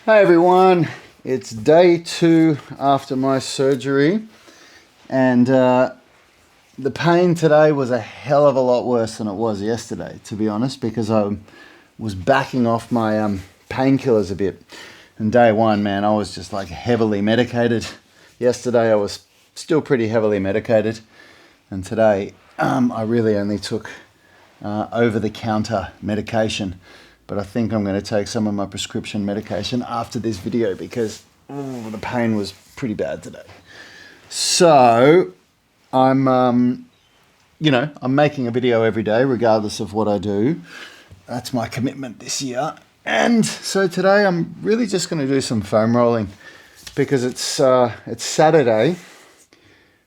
Hey everyone, it's day 2 after my surgery, and the pain today was a hell of a lot worse than it was yesterday, to be honest, because I was backing off my painkillers a bit. And day 1, man, I was just like heavily medicated. Yesterday I was still pretty heavily medicated, and today I really only took over-the-counter medication. But I think I'm going to take some of my prescription medication after this video because the pain was pretty bad today. So I'm making a video every day regardless of what I do. That's my commitment this year. And so today I'm really just going to do some foam rolling because it's Saturday.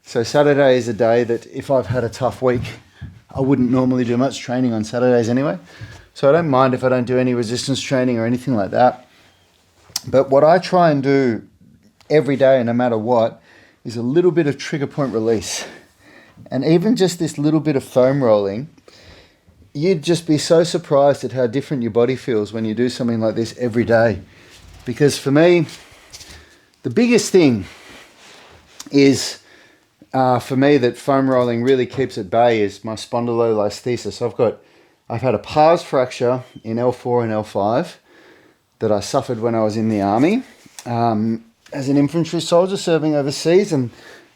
So Saturday is a day that if I've had a tough week, I wouldn't normally do much training on Saturdays anyway. So I don't mind if I don't do any resistance training or anything like that. But what I try and do every day, no matter what, is a little bit of trigger point release. And even just this little bit of foam rolling, you'd just be so surprised at how different your body feels when you do something like this every day. Because for me, the biggest thing is, for me, that foam rolling really keeps at bay is my spondylolisthesis. I've had a pars fracture in L4 and L5 that I suffered when I was in the army as an infantry soldier serving overseas, and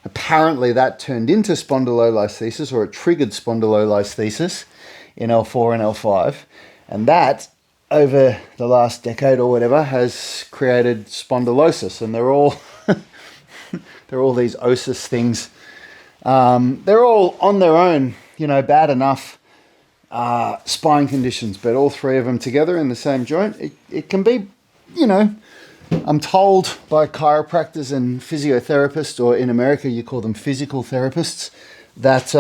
apparently that turned into spondylolisthesis, or it triggered spondylolisthesis in L4 and L5, and that over the last decade or whatever has created spondylosis, and they're all these osis things. They're all on their own, bad enough spine conditions, but all three of them together in the same joint, it can be, I'm told by chiropractors and physiotherapists, or in America you call them physical therapists, that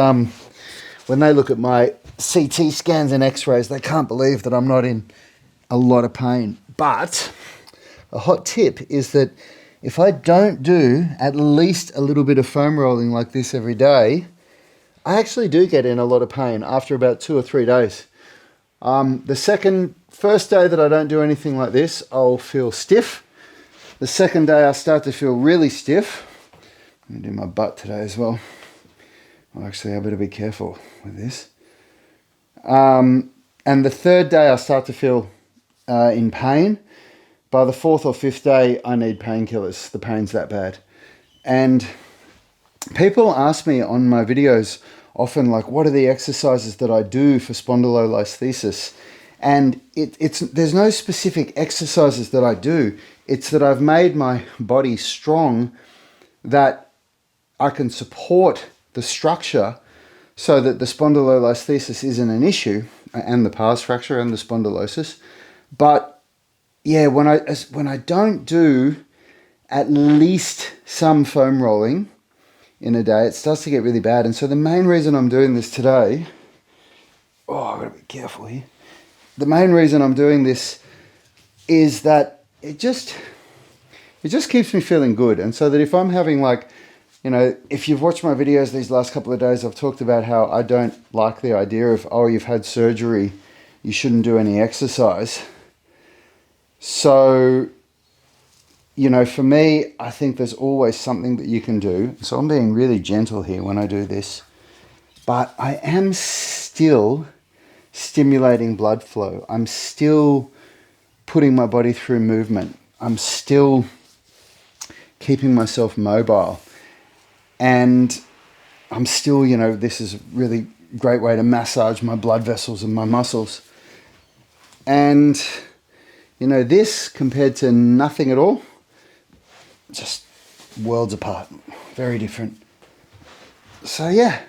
when they look at my CT scans and x-rays, they can't believe that I'm not in a lot of pain. But a hot tip is that if I don't do at least a little bit of foam rolling like this every day, I actually do get in a lot of pain after about 2 or 3 days. The first day that I don't do anything like this, I'll feel stiff. The second day I start to feel really stiff. I'm going to do my butt today as well. Well, actually, I better be careful with this. And the third day I start to feel in pain. By the 4th or 5th day, I need painkillers. The pain's that bad. And people ask me on my videos often, like, what are the exercises that I do for spondylolisthesis? And there's no specific exercises that I do. It's that I've made my body strong, that I can support the structure so that the spondylolisthesis isn't an issue, and the pars fracture and the spondylosis. But yeah, when I don't do at least some foam rolling in a day, it starts to get really bad. And so the main reason I'm doing this today, I've got to be careful here. The main reason I'm doing this is that it just keeps me feeling good. And so that if I'm having, like, if you've watched my videos these last couple of days, I've talked about how I don't like the idea of, you've had surgery, you shouldn't do any exercise. So, for me, I think there's always something that you can do. So I'm being really gentle here when I do this. But I am still stimulating blood flow. I'm still putting my body through movement. I'm still keeping myself mobile. And I'm still, this is a really great way to massage my blood vessels and my muscles. And, this compared to nothing at all, just worlds apart, very different. So yeah,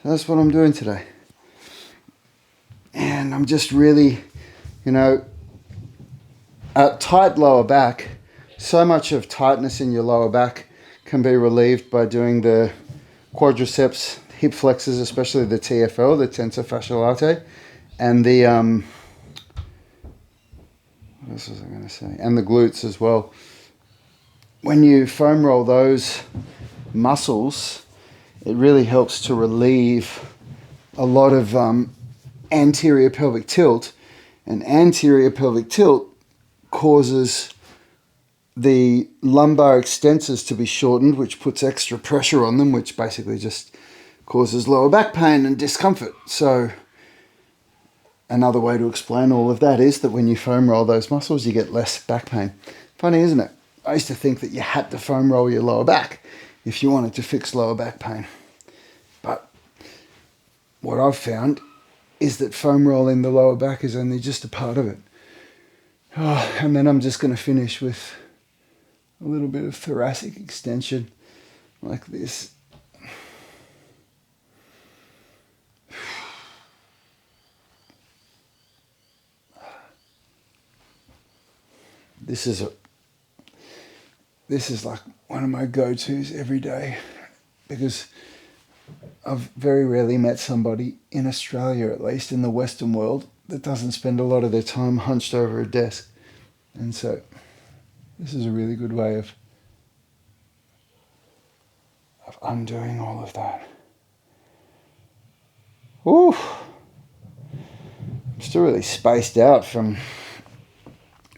that's what I'm doing today. And I'm just really, tight lower back. So much of tightness in your lower back can be relieved by doing the quadriceps, hip flexors, especially the TFL, the tensor fascial lateral, and the, what else was I going to say? And the glutes as well. When you foam roll those muscles, it really helps to relieve a lot of anterior pelvic tilt, and anterior pelvic tilt causes the lumbar extensors to be shortened, which puts extra pressure on them, which basically just causes lower back pain and discomfort. So another way to explain all of that is that when you foam roll those muscles, you get less back pain. Funny, isn't it? I used to think that you had to foam roll your lower back if you wanted to fix lower back pain. But what I've found is that foam rolling the lower back is only just a part of it. Oh, and then I'm just going to finish with a little bit of thoracic extension like this. This is like one of my go-tos every day, because I've very rarely met somebody, in Australia at least, in the Western world, that doesn't spend a lot of their time hunched over a desk. And so this is a really good way of undoing all of that. Woo! I'm still really spaced out from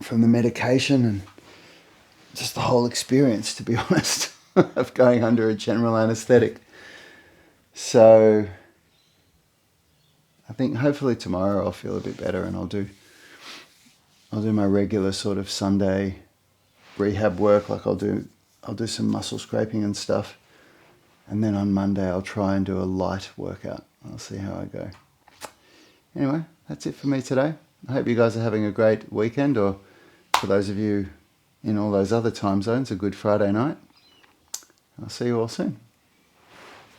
the medication and just the whole experience, to be honest, of going under a general anaesthetic. So I think hopefully tomorrow I'll feel a bit better, and I'll do my regular sort of Sunday rehab work. Like I'll do some muscle scraping and stuff, and then on Monday I'll try and do a light workout. I'll see how I go. Anyway, that's it for me today. I hope you guys are having a great weekend, or for those of you in all those other time zones, a good Friday night. I'll see you all soon.